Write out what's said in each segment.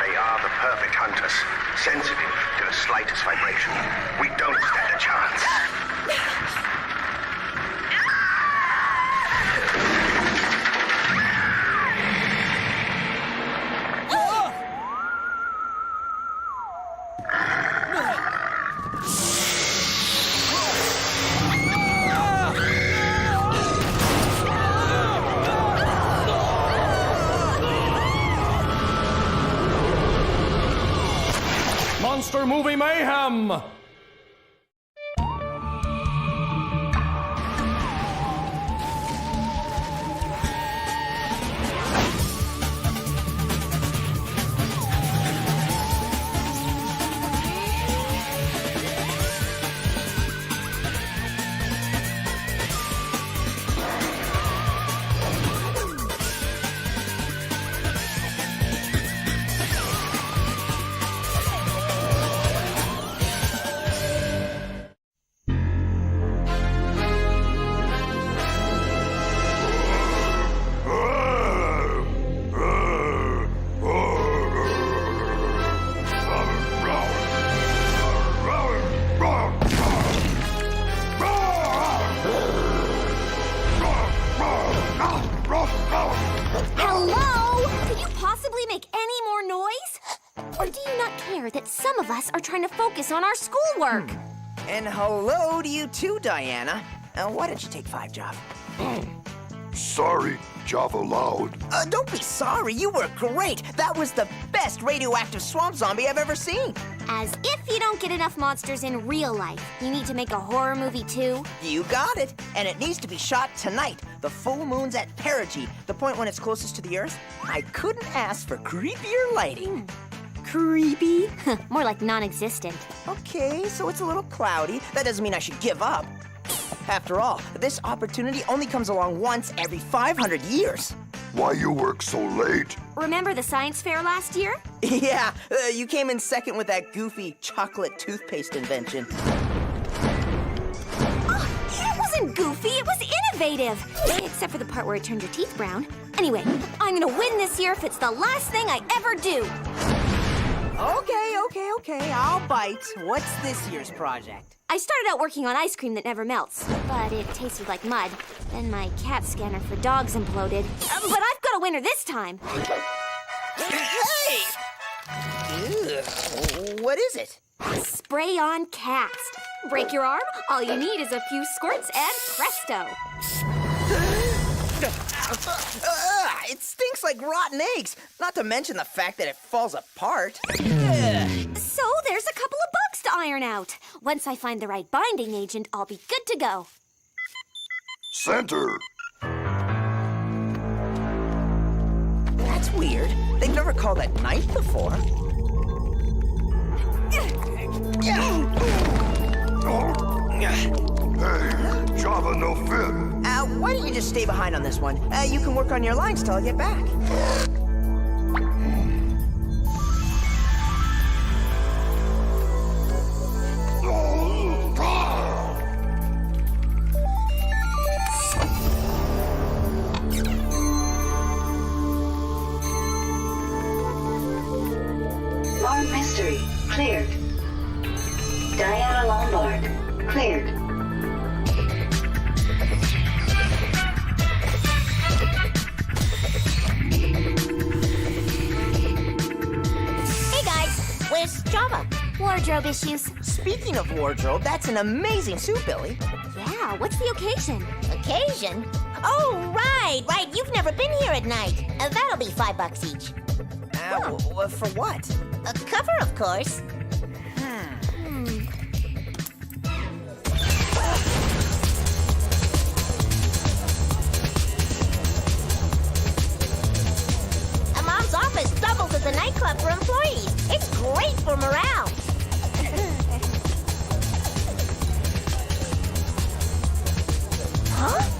They are the perfect hunters, sensitive to the slightest vibration. We don't stand a chance. Monster Movie Mayhem! That some of us are trying to focus on our schoolwork. And hello to you too, Diana. Why don't you take 5, Java? Sorry, Java Loud. Don't be sorry. You were great. That was the best radioactive swamp zombie I've ever seen. As if you don't get enough monsters in real life. You need to make a horror movie too? You got it. And it needs to be shot tonight. The full moon's at perigee, the point when it's closest to the Earth. I couldn't ask for creepier lighting. Creepy? More like non-existent. Okay, so it's a little cloudy. That doesn't mean I should give up. After all, this opportunity only comes along once every 500 years. Why you work so late? Remember the science fair last year? Yeah, you came in second with that goofy chocolate toothpaste invention. Oh, it wasn't goofy, it was innovative. Except for the part where it turned your teeth brown. Anyway, I'm gonna win this year if it's the last thing I ever do. Okay, I'll bite. What's this year's project? I started out working on ice cream that never melts, but it tasted like mud. Then my CAT scanner for dogs imploded. But I've got a winner this time. Hey! Ew. What is it? Spray-on cast. Break your arm, all you need is a few squirts and presto. It stinks like rotten eggs, not to mention the fact that it falls apart. So there's a couple of bugs to iron out. Once I find the right binding agent, I'll be good to go. Center. That's weird. They've never called at night before. Hey, Java no fit. Why don't you just stay behind on this one? You can work on your lines till I get back. Lord Mystery, cleared. Diana Lombard, cleared. Hey guys, where's Java? Wardrobe issues. Speaking of wardrobe, that's an amazing suit, Billy. Yeah, what's the occasion? Occasion? Oh, right. You've never been here at night. That'll be $5 each. For what? A cover, of course. Mom's office doubles as a nightclub for employees. It's great for morale. Huh?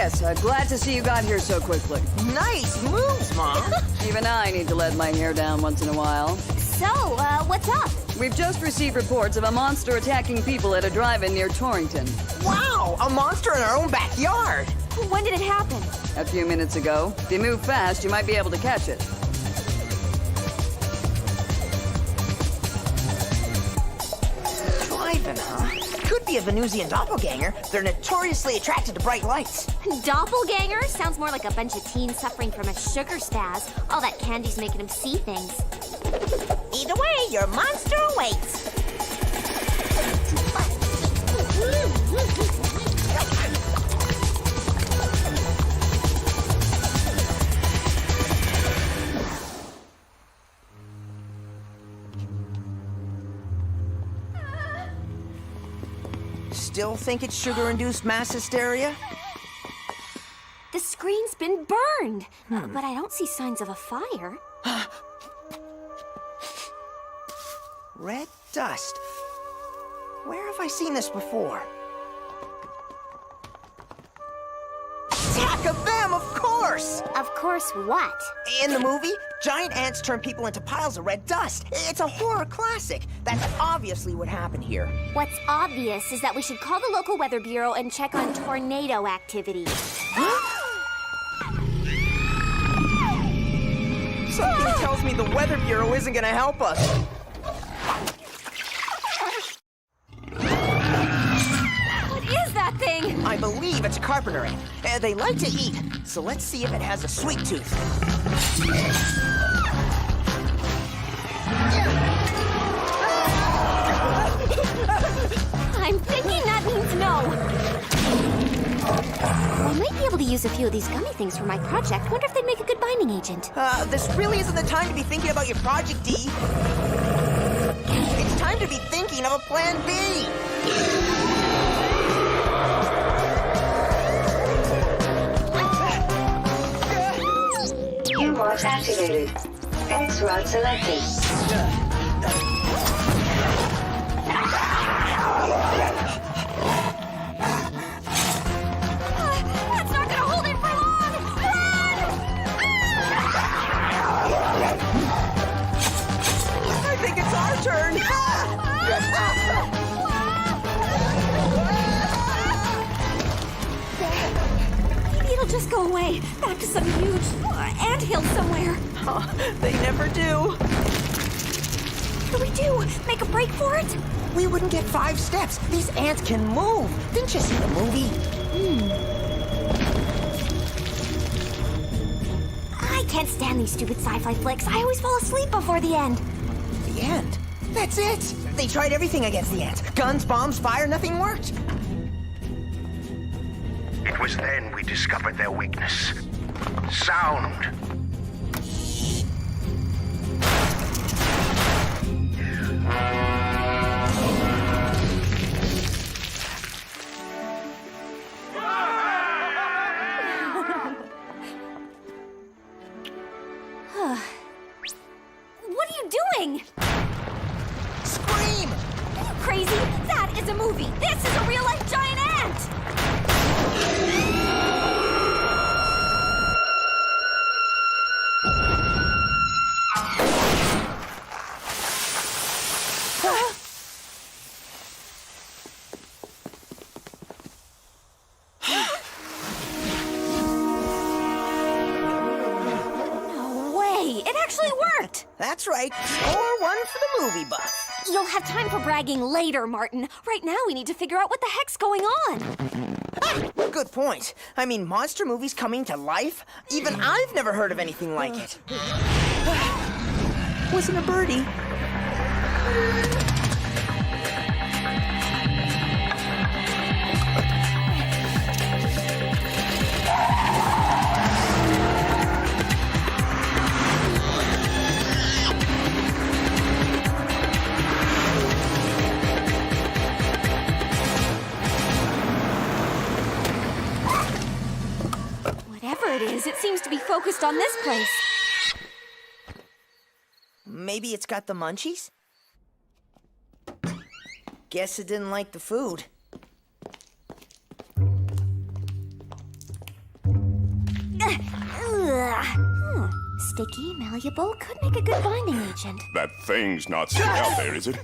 Yes, glad to see you got here so quickly. Nice moves, Mom. Even I need to let my hair down once in a while. So, what's up? We've just received reports of a monster attacking people at a drive-in near Torrington. Wow, a monster in our own backyard. When did it happen? A few minutes ago. If you move fast, you might be able to catch it. Driving, huh? Could be a Venusian doppelganger. They're notoriously attracted to bright lights. Doppelganger? Sounds more like a bunch of teens suffering from a sugar spaz. All that candy's making them see things. Either way, your monster awaits. Still think it's sugar-induced mass hysteria? The screen's been burned, but I don't see signs of a fire. Red dust. Where have I seen this before? Attack of them, of course! Of course, what? In the movie, giant ants turn people into piles of red dust. It's a horror classic. That's obviously what happened here. What's obvious is that we should call the local weather bureau and check on tornado activity. Something tells me the Weather Bureau isn't gonna help us. What is that thing? I believe it's a carpenter ant. They like to eat, so let's see if it has a sweet tooth. I'm thinking that means no. I might be able to use a few of these gummy things for my project. Wonder if they'd make a good binding agent. This really isn't the time to be thinking about your project, D. It's time to be thinking of a plan B. U-Bot activated. X-Rod selected. That's not gonna hold it for long! Run! I think it's our turn. Maybe it'll just go away. Back to some huge anthill somewhere. They never do. What do we do? Make a break for it? We wouldn't get 5 steps. These ants can move. Didn't you see the movie? I can't stand these stupid sci-fi flicks. I always fall asleep before the end. The end? That's it. They tried everything against the ants. Guns, bombs, fire, nothing worked. It was then we discovered their weakness. Sound. What are you doing? Scream! Are you crazy? That is a movie. This is a real-life giant ant! No way! It actually worked! That's right. Score 1 for the movie buff. You'll have time for bragging later, Martin. Right now, we need to figure out what the heck's going on. Good point. I mean, monster movies coming to life? Even I've never heard of anything like it. Wasn't a birdie. Whatever it is, it seems to be focused on this place. Maybe it's got the munchies? Guess it didn't like the food. Sticky, malleable, could make a good binding agent. That thing's not still out there, is it?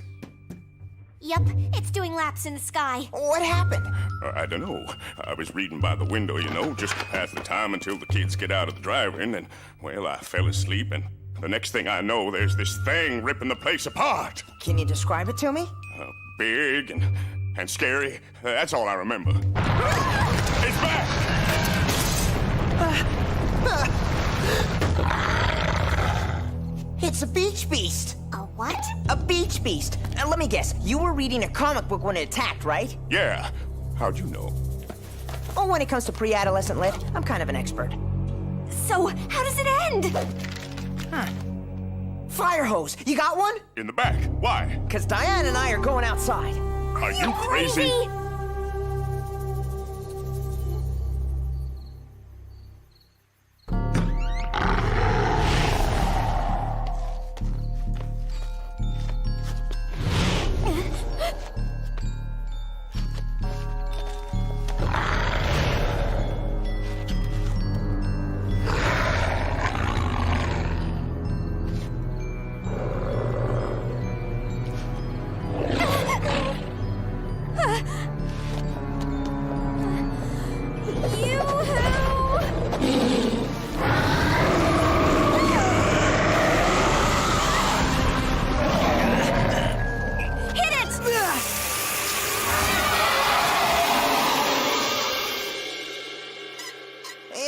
Yup, it's doing laps in the sky. What happened? I don't know. I was reading by the window, you know, just to pass the time until the kids get out of the drive-in, and, well, I fell asleep, and the next thing I know, there's this thing ripping the place apart. Can you describe it to me? Big and scary. That's all I remember. It's back! It's a beach beast. A what? A beach beast. Let me guess. You were reading a comic book when it attacked, right? Yeah. How'd you know? Oh, when it comes to pre-adolescent lit, I'm kind of an expert. So, how does it end? Fire hose. You got one? In the back. Why? Because Diane and I are going outside. Are you crazy?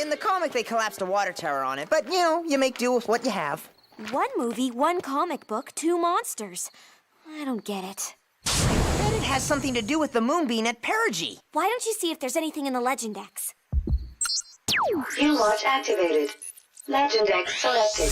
In the comic, they collapsed a water tower on it, but, you know, you make do with what you have. One movie, one comic book, two monsters. I don't get it. I bet it has something to do with the moon being at perigee. Why don't you see if there's anything in the Legend X? View watch activated. Legend X selected.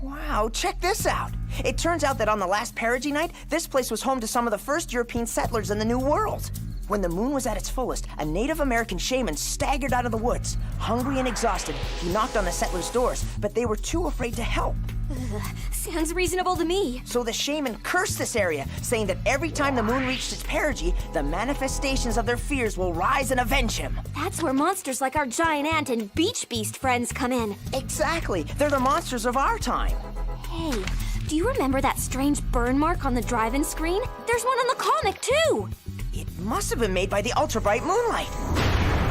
Wow, check this out. It turns out that on the last perigee night, this place was home to some of the first European settlers in the New World. When the moon was at its fullest, a Native American shaman staggered out of the woods. Hungry and exhausted, he knocked on the settlers' doors, but they were too afraid to help. Sounds reasonable to me. So the shaman cursed this area, saying that every time the moon reached its perigee, the manifestations of their fears will rise and avenge him. That's where monsters like our giant ant and beach beast friends come in. Exactly. They're the monsters of our time. Hey, do you remember that strange burn mark on the drive-in screen? There's one on the comic, too. It must have been made by the ultra-bright moonlight.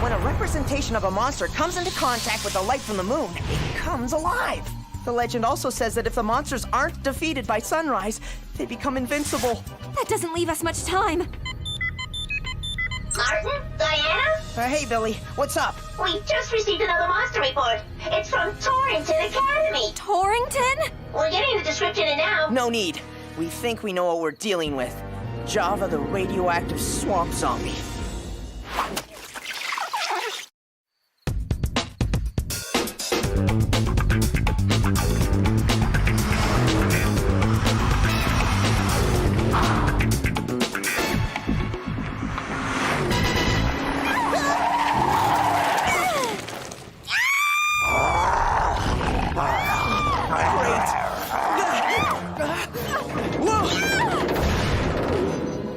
When a representation of a monster comes into contact with the light from the moon, it comes alive. The legend also says that if the monsters aren't defeated by sunrise, they become invincible. That doesn't leave us much time. Martin? Diana? Hey, Billy, what's up? We just received another monster report. It's from Torrington Academy. Torrington? We're getting the description in now. No need. We think we know what we're dealing with. Java the radioactive swamp zombie.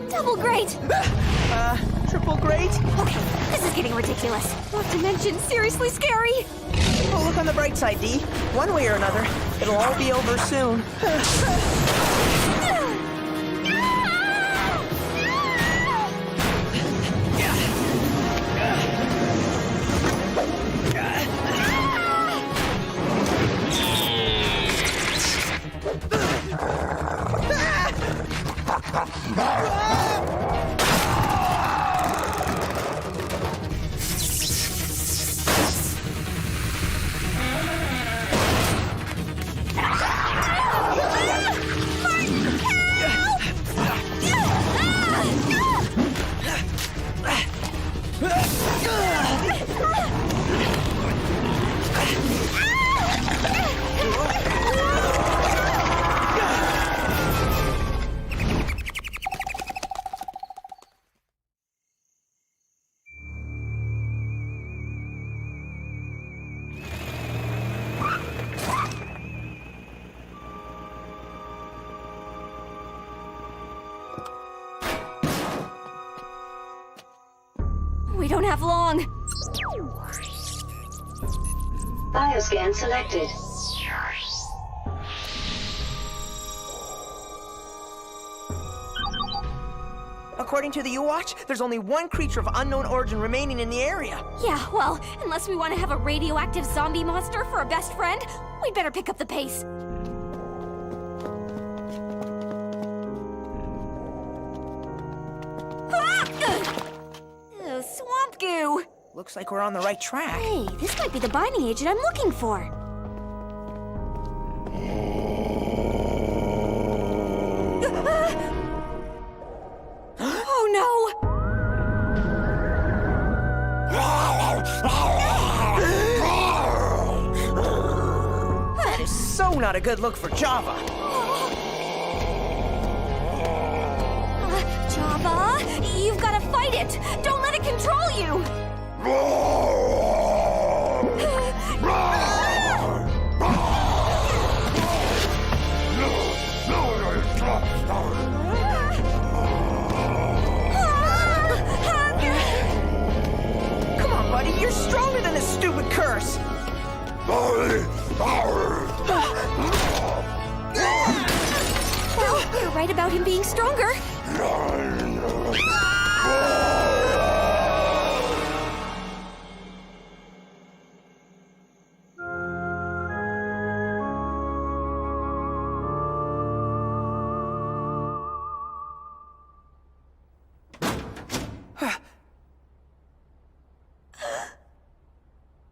Double great! Triple great? Okay, this is getting ridiculous. Not to mention seriously scary. Well, look on the bright side, Dee. One way or another, it'll all be over soon. We don't have long. Bioscan selected. According to the U-Watch, there's only one creature of unknown origin remaining in the area. Yeah, well, unless we want to have a radioactive zombie monster for a best friend, we'd better pick up the pace. Ew, swamp goo! Looks like we're on the right track. Hey, this might be the binding agent I'm looking for. Oh no! That is so not a good look for Java. Java, you've got to fight it! Don't let it control you! Come on, buddy, you're stronger than this stupid curse. Well, you're right about him being stronger.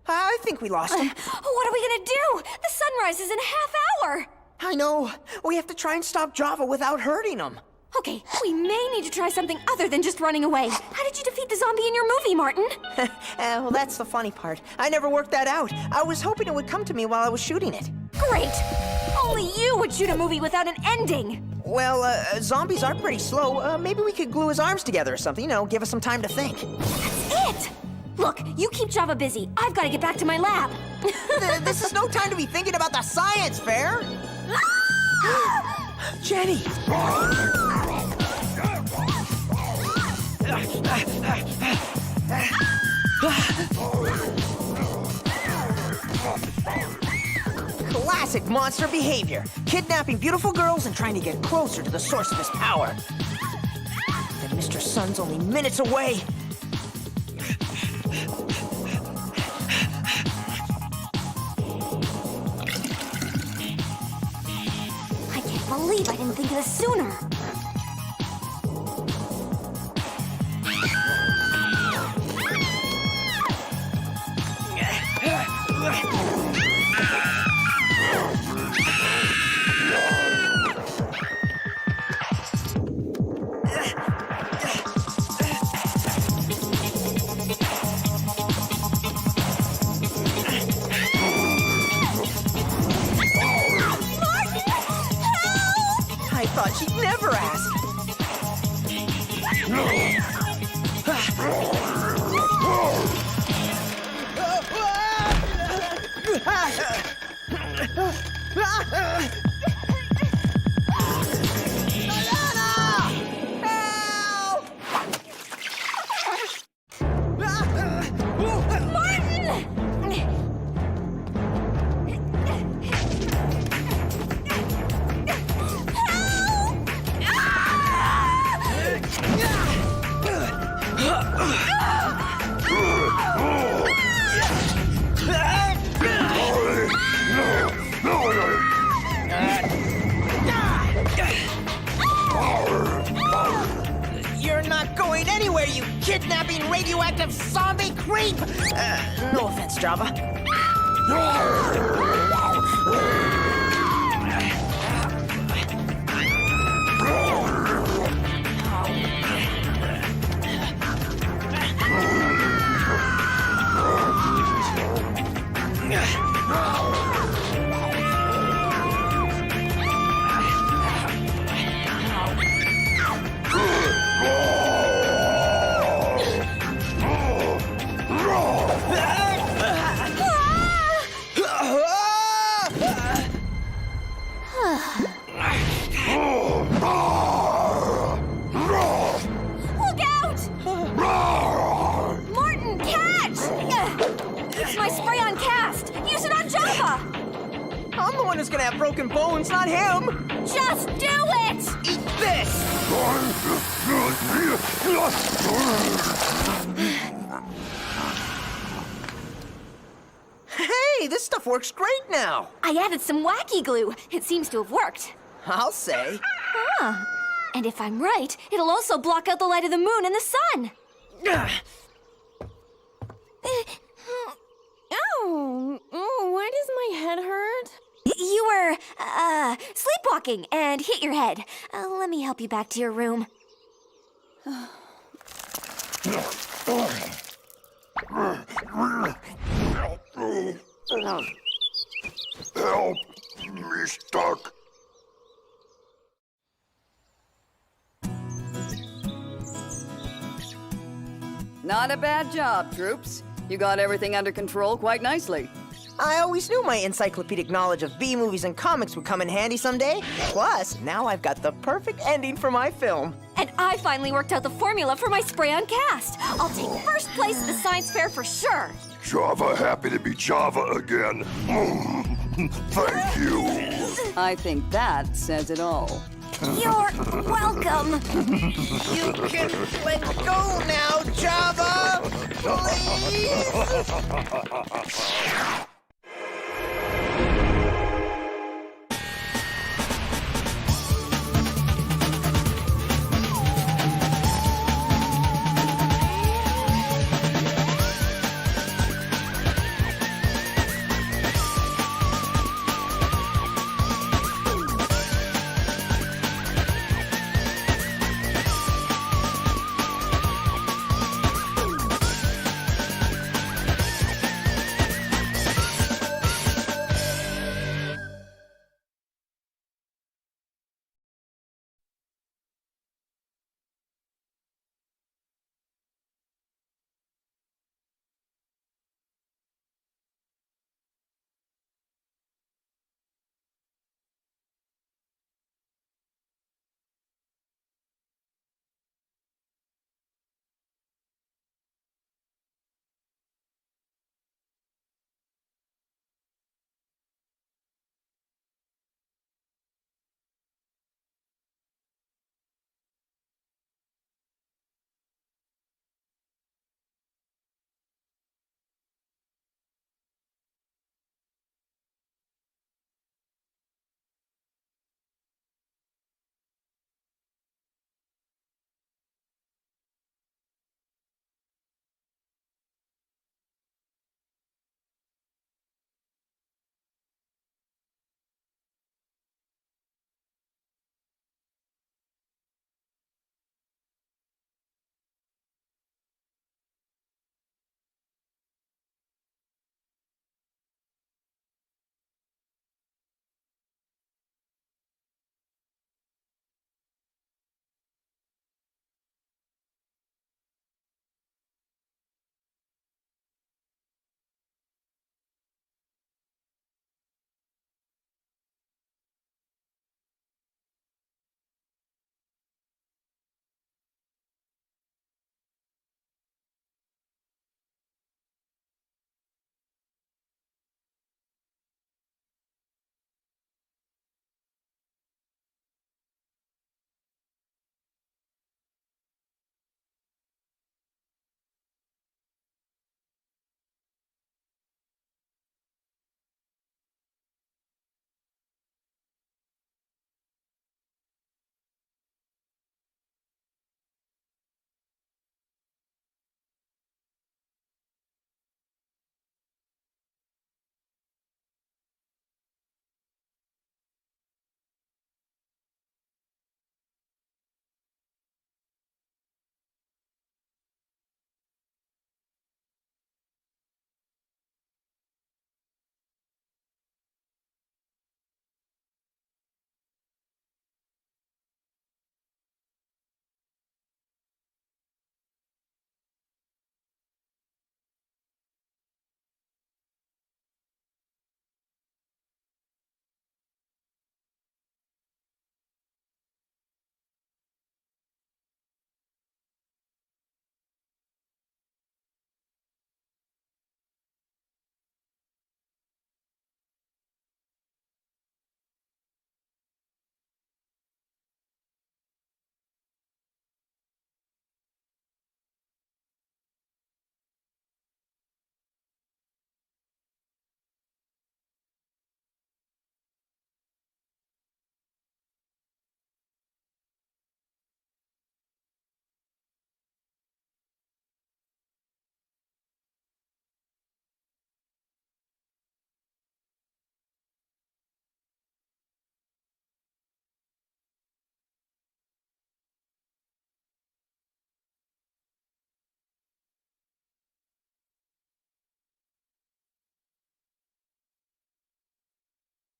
I think we lost him. What are we gonna do? The sunrise is in a half hour. I know. We have to try and stop Java without hurting him. Okay, we may need to try something other than just running away. How did you defeat the zombie in your movie, Martin? Well, that's the funny part. I never worked that out. I was hoping it would come to me while I was shooting it. Great! Only you would shoot a movie without an ending. Well, zombies are pretty slow. Maybe we could glue his arms together or something, give us some time to think. That's it! Look, you keep Java busy. I've got to get back to my lab. This is no time to be thinking about the science fair. Jenny! Classic monster behavior. Kidnapping beautiful girls and trying to get closer to the source of his power. And Mr. Sun's only minutes away. I can't believe I didn't think of this sooner. I thought she'd never ask. You're not going anywhere, you kidnapping radioactive zombie creep! No offense, Java. I'm the one who's gonna have broken bones, not him! Just do it! Eat this! Hey, this stuff works great now! I added some wacky glue. It seems to have worked. I'll say. Huh. And if I'm right, it'll also block out the light of the moon and the sun. Oh, why does my head hurt? You were, sleepwalking and hit your head. Let me help you back to your room. Help! Me stuck. Not a bad job, troops. You got everything under control quite nicely. I always knew my encyclopedic knowledge of B-movies and comics would come in handy someday. Plus, now I've got the perfect ending for my film. And I finally worked out the formula for my spray-on cast. I'll take first place at the science fair for sure. Java happy to be Java again. Thank you. I think that says it all. You're welcome. You can let go now, Java! Please!